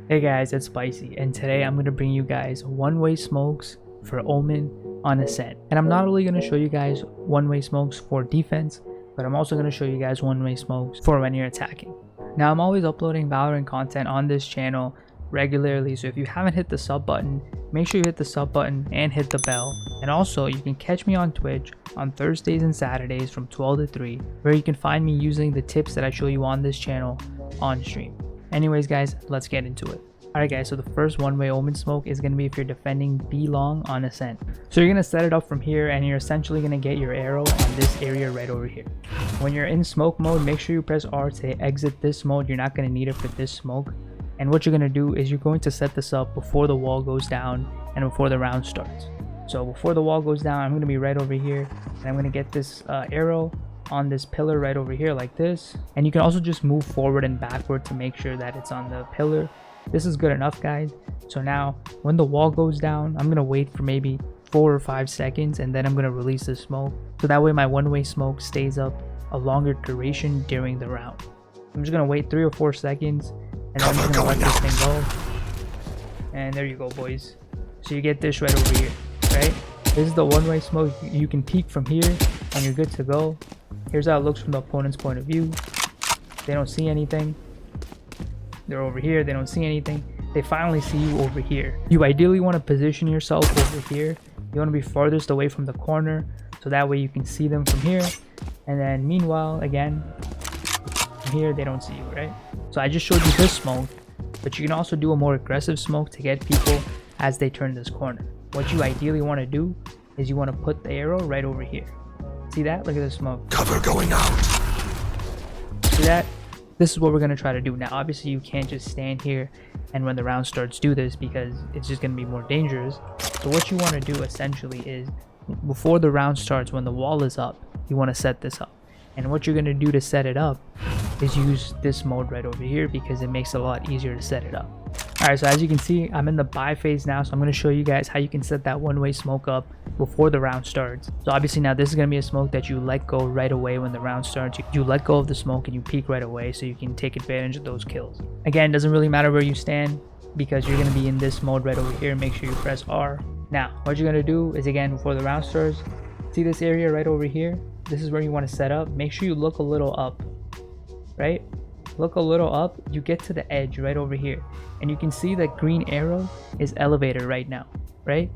Hey guys, it's Spicy, and today I'm going to bring you guys one-way smokes for Omen on Ascent. And I'm not only going to show you guys one-way smokes for defense, but I'm also going to show you guys one-way smokes for when you're attacking. Now, I'm always uploading Valorant content on this channel regularly, so if you haven't hit the sub button, make sure you hit the sub button and hit the bell. And also, you can catch me on Twitch on Thursdays and Saturdays from 12 to 3, where you can find me using the tips that I show you on this channel on stream. Anyways guys, let's get into it. Alright guys, so the first one-way Omen smoke is going to be if you're defending B long on Ascent. So you're going to set it up from here, and you're essentially going to get your arrow on this area right over here. When you're in smoke mode, make sure you press R to exit this mode. You're not going to need it for this smoke. And what you're going to do is you're going to set this up before the wall goes down and before the round starts. So before the wall goes down, I'm going to be right over here, and I'm going to get this arrow on this pillar right over here like this. And you can also just move forward and backward to make sure that it's on the pillar. This is good enough guys. So now when the wall goes down, I'm gonna wait for maybe 4 or 5 seconds, and then I'm gonna release the smoke, so that way my one-way smoke stays up a longer duration during the round. I'm just gonna wait 3 or 4 seconds, and then I'm just gonna let this thing go. And there you go boys. So you get this right over here, right? This is the one-way smoke. You can peek from here and you're good to go. Here's how it looks from the opponent's point of view. They don't see anything. They're over here. They don't see anything. They finally see you over here. You ideally want to position yourself over here. You want to be farthest away from the corner, so that way you can see them from here. And then meanwhile, again, from here, they don't see you, right? So I just showed you this smoke, but you can also do a more aggressive smoke to get people as they turn this corner. What you ideally want to do is you want to put the arrow right over here. See that? Look at the smoke. Cover going out. See that? This is what we're going to try to do. Now, obviously, you can't just stand here and when the round starts do this, because it's just going to be more dangerous. So what you want to do essentially is before the round starts, when the wall is up, you want to set this up. And what you're going to do to set it up is use this mode right over here, because it makes it a lot easier to set it up. Alright, so as you can see, I'm in the buy phase now, so I'm going to show you guys how you can set that one-way smoke up before the round starts. So obviously now this is going to be a smoke that you let go right away when the round starts. You let go of the smoke and you peek right away, so you can take advantage of those kills. Again, it doesn't really matter where you stand, because you're going to be in this mode right over here. Make sure you press R. Now, what you're going to do is, again, before the round starts, see this area right over here? This is where you want to set up. Make sure you look a little up, right? Look a little up. You get to the edge right over here, and you can see that green arrow is elevated right now, right?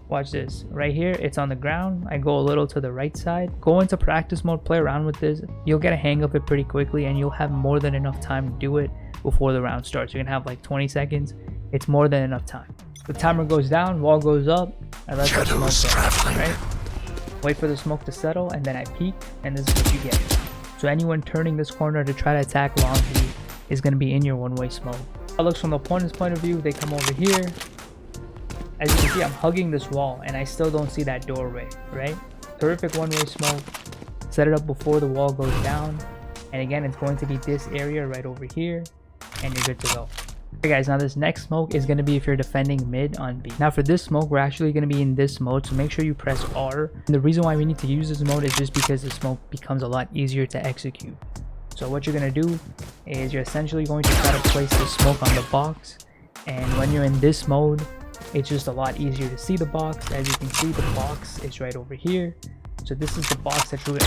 Watch this right here. It's on the ground. I go a little to the right side. Go into practice mode, play around with this. You'll get a hang of it pretty quickly, and you'll have more than enough time to do it before the round starts. You're gonna have like 20 seconds. It's more than enough time. The timer goes down, wall goes up, I let the smoke go, right? Wait for the smoke to settle, and then I peek, and this is what you get. So anyone turning this corner to try to attack long B is going to be in your one-way smoke. It looks from the opponent's point of view. They come over here. As you can see, I'm hugging this wall, and I still don't see that doorway, right? Terrific one-way smoke. Set it up before the wall goes down. And again, it's going to be this area right over here, and you're good to go. Okay guys, now this next smoke is going to be if you're defending mid on B. Now for this smoke, we're actually going to be in this mode, so make sure you press R. And the reason why we need to use this mode is just because the smoke becomes a lot easier to execute. So what you're going to do is you're essentially going to try to place the smoke on the box, and when you're in this mode, it's just a lot easier to see the box. As you can see, the box is right over here. So this is the box that we're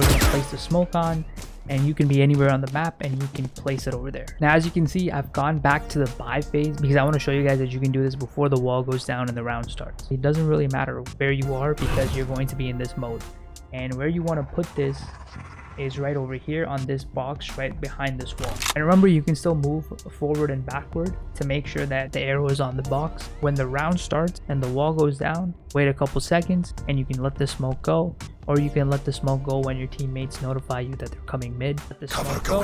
going to place the smoke on, and you can be anywhere on the map and you can place it over there. Now as you can see, I've gone back to the buy phase because I want to show you guys that you can do this before the wall goes down and the round starts. It doesn't really matter where you are, because you're going to be in this mode, and where you want to put this is right over here on this box right behind this wall. And remember, you can still move forward and backward to make sure that the arrow is on the box. When the round starts and the wall goes down, wait a couple seconds and you can let the smoke go, or you can let the smoke go when your teammates notify you that they're coming mid. Let the smoke go,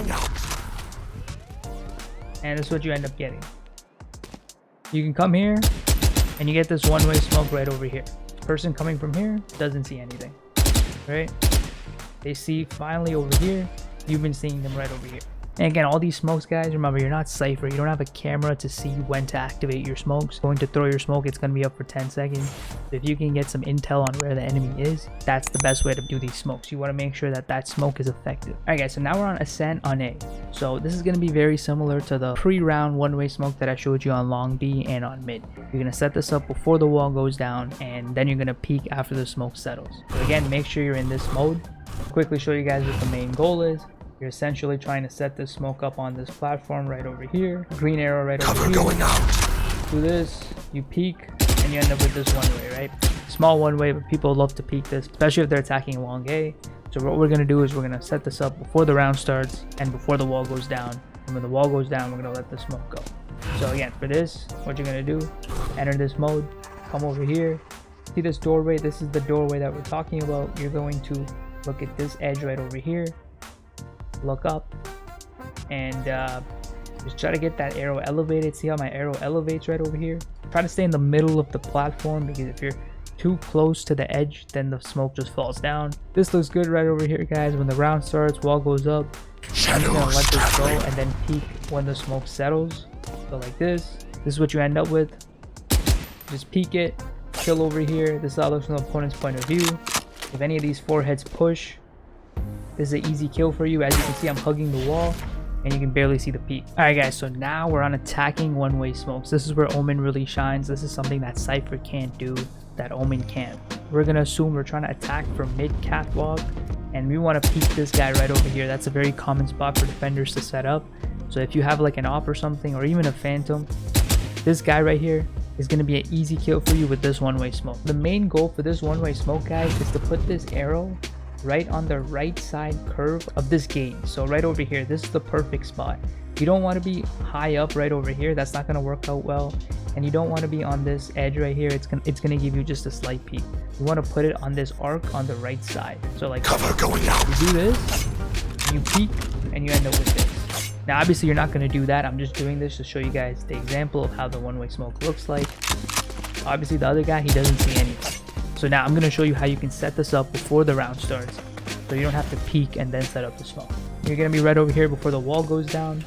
and this is what you end up getting. You can come here and you get this one-way smoke right over here. Person coming from here doesn't see anything, right? They see finally over here. You've been seeing them right over here. And again, all these smokes, guys, remember, you're not Cypher. You don't have a camera to see when to activate your smokes. Going to throw your smoke, it's going to be up for 10 seconds. So if you can get some intel on where the enemy is, that's the best way to do these smokes. You want to make sure that that smoke is effective. All right, guys, so now we're on Ascent on A. So this is going to be very similar to the pre-round one-way smoke that I showed you on long B and on mid. You're going to set this up before the wall goes down, and then you're going to peek after the smoke settles. So again, make sure you're in this mode. Quickly show you guys what the main goal is. You're essentially trying to set this smoke up on this platform right over here. Green arrow right over here. Cover going out. Do this, you peek, and you end up with this one way, right? Small one way, but people love to peek this, especially if they're attacking long A. So what we're going to do is we're going to set this up before the round starts and before the wall goes down. And when the wall goes down, we're going to let the smoke go. So again, for this, what you're going to do, enter this mode, come over here. See this doorway? This is the doorway that we're talking about. You're going to look at this edge right over here. Look up and just try to get that arrow elevated. See how my arrow elevates right over here? Try to stay in the middle of the platform, because if you're too close to the edge, then the smoke just falls down. This looks good right over here, guys. When the round starts, wall goes up, I'm just gonna let this go and then peek when the smoke settles. So like this is what you end up with. Just peek it, chill over here. This is how it looks from the opponent's point of view. If any of these foreheads push, this is an easy kill for you. As you can see, I'm hugging the wall and you can barely see the peak. All right, guys, so now we're on attacking one-way smokes. This is where Omen really shines. This is something that Cypher can't do, that Omen can. We're gonna assume we're trying to attack from mid catwalk, and we want to peek this guy right over here. That's a very common spot for defenders to set up. So if you have like an op or something, or even a phantom, this guy right here is going to be an easy kill for you with this one-way smoke. The main goal for this one-way smoke, guys, is to put this arrow right on the right side curve of this gate. So right over here, this is the perfect spot. You don't want to be high up right over here. That's not going to work out well. And you don't want to be on this edge right here. It's gonna give you just a slight peek. You want to put it on this arc on the right side. So like, cover going out. You do this, you peek, and you end up with this. Now obviously you're not going to do that. I'm just doing this to show you guys the example of how the one-way smoke looks like. Obviously the other guy, he doesn't see anything. So now I'm going to show you how you can set this up before the round starts, so you don't have to peek and then set up the smoke. You're going to be right over here before the wall goes down.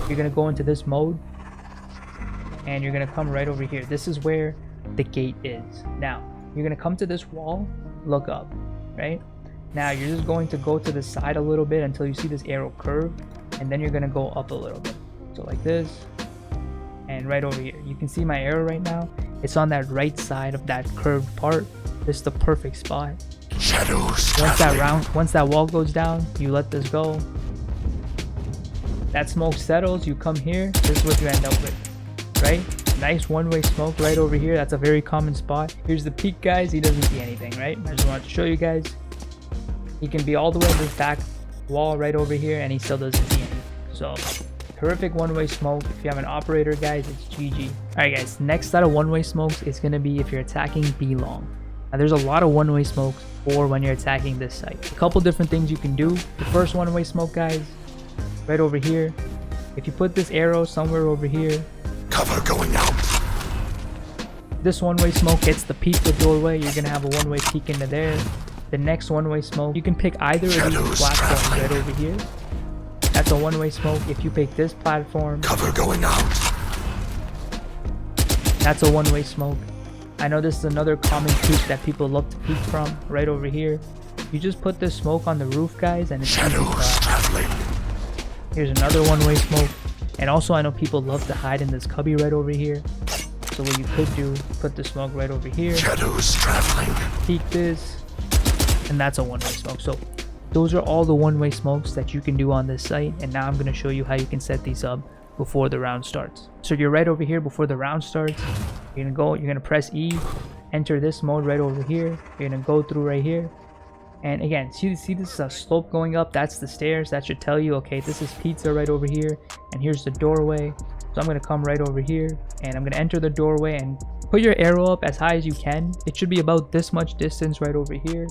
You're going to go into this mode, and you're going to come right over here. This is where the gate is. Now you're going to come to this wall, look up, right? Now you're just going to go to the side a little bit until you see this arrow curve, and then you're going to go up a little bit. So like this, and right over here. You can see my arrow right now. It's on that right side of that curved part. This is the perfect spot. Shadows. Once that wall goes down, you let this go. That smoke settles, you come here. This is what you end up with, right? Nice one-way smoke right over here. That's a very common spot. Here's the peak, guys. He doesn't see anything, right? I just wanted to show you guys. He can be all the way in this back wall right over here, and he still doesn't see anything. So terrific one-way smoke. If you have an operator, guys, it's GG. Alright guys, next set of one-way smokes is going to be if you're attacking B long. Now there's a lot of one-way smokes for when you're attacking this site. A couple different things you can do. The first one-way smoke, guys, right over here. If you put this arrow somewhere over here, cover going out. This one-way smoke gets the peek the doorway. You're going to have a one-way peek into there. The next one-way smoke, you can pick either of these platforms right over here. That's a one-way smoke. If you pick this platform, cover going out. That's a one-way smoke. I know this is another common peek that people love to peek from, right over here. You just put this smoke on the roof, guys, and it's shadows traveling. Here's another one-way smoke. And also, I know people love to hide in this cubby right over here. So what you could do, put the smoke right over here. Shadows traveling. Peek this, and that's a one-way smoke. So those are all the one-way smokes that you can do on this site, and now I'm going to show you how you can set these up before the round starts. So you're right over here before the round starts. You're gonna press E, enter this mode right over here. You're gonna go through right here, and again, see this is a slope going up. That's the stairs. That should tell you, okay, this is pizza right over here, and here's the doorway. So I'm gonna come right over here, and I'm gonna enter the doorway and put your arrow up as high as you can. It should be about this much distance right over here.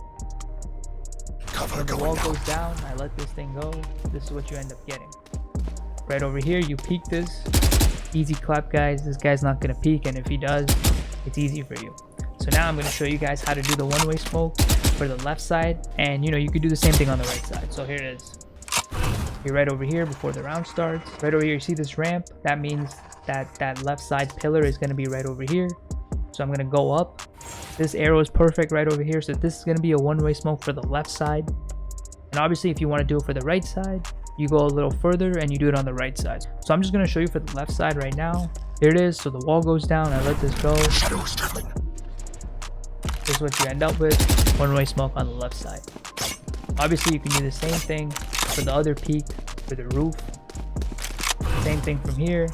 When the wall goes down, I let this thing go. This is what you end up getting. Right over here, you peek this. Easy clap, guys. This guy's not gonna peek, and if he does, it's easy for you. So now I'm gonna show you guys how to do the one-way smoke for the left side, and you could do the same thing on the right side. So here it is. You're right over here before the round starts. Right over here, you see this ramp? That means that left side pillar is going to be right over here. So I'm going to go up. This arrow is perfect right over here. So this is going to be a one-way smoke for the left side. And obviously, if you want to do it for the right side, you go a little further and you do it on the right side. So I'm just going to show you for the left side right now. Here it is. So the wall goes down. I let this go. Shadows traveling. This is what you end up with. One-way smoke on the left side. Obviously, you can do the same thing for the other peak, for the roof. Same thing from here.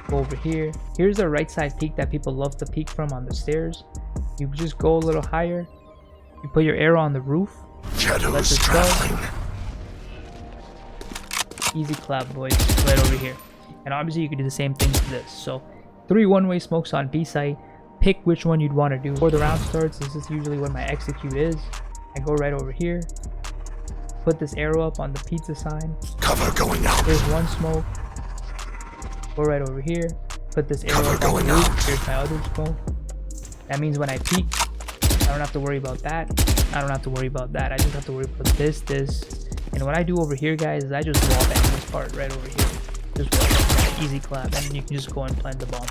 Go over here. Here's the right side peak that people love to peek from on the stairs. You just go a little higher. You put your arrow on the roof. Shadows traveling. Easy clap, boys. Right over here. And obviously, you can do the same thing for this. So 3 one-way smokes on B site. Pick which one you'd want to do. Before the round starts, this is usually what my execute is. I go right over here. Put this arrow up on the pizza sign. Cover going out. Here's one smoke. Go right over here. Put this arrow up on the roof. Here's my other smoke. That means when I peek, I don't have to worry about that. I don't have to worry about that. I just have to worry about this. And what I do over here, guys, is I just wall bang this part right over here. Just wall bang, easy clap, and you can just go and plant the bomb.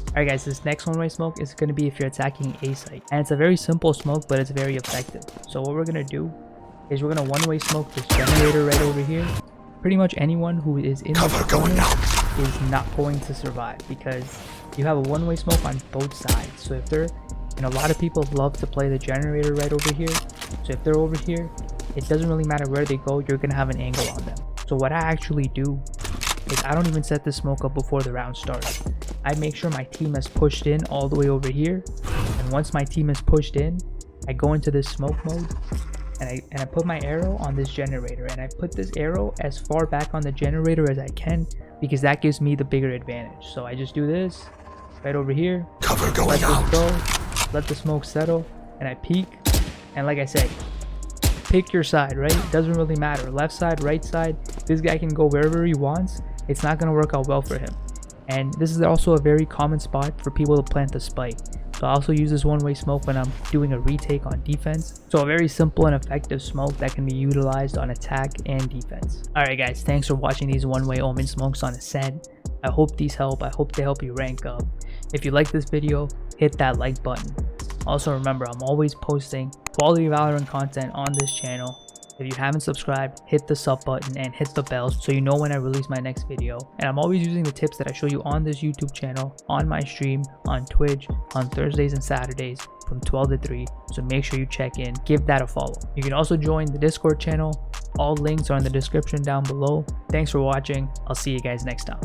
Alright guys, this next one-way smoke is going to be if you're attacking A site. And it's a very simple smoke, but it's very effective. So what we're going to do is we're going to one-way smoke this generator right over here. Pretty much anyone who is in this corner is not going to survive because you have a one-way smoke on both sides. So if they're, and a lot of people love to play the generator right over here. So if they're over here, it doesn't really matter where they go, you're going to have an angle on them. So what I actually do is I don't even set the smoke up before the round starts. I make sure my team has pushed in all the way over here. And once my team is pushed in, I go into this smoke mode and I put my arrow on this generator, and I put this arrow as far back on the generator as I can because that gives me the bigger advantage. So I just do this right over here. Cover going let out. This go, let the smoke settle, and I peek. And like I said, pick your side, right? It doesn't really matter. Left side, right side. This guy can go wherever he wants. It's not going to work out well for him. And this is also a very common spot for people to plant the spike. So I also use this one-way smoke when I'm doing a retake on defense. So a very simple and effective smoke that can be utilized on attack and defense. Alright guys, thanks for watching these one-way Omen smokes on Ascent. I hope these help. I hope they help you rank up. If you like this video, hit that like button. Also remember, I'm always posting quality Valorant content on this channel. If you haven't subscribed, hit the sub button and hit the bell so you know when I release my next video. And I'm always using the tips that I show you on this YouTube channel, on my stream, on Twitch, on Thursdays and Saturdays from 12 to 3. So make sure you check in, give that a follow. You can also join the Discord channel. All links are in the description down below. Thanks for watching. I'll see you guys next time.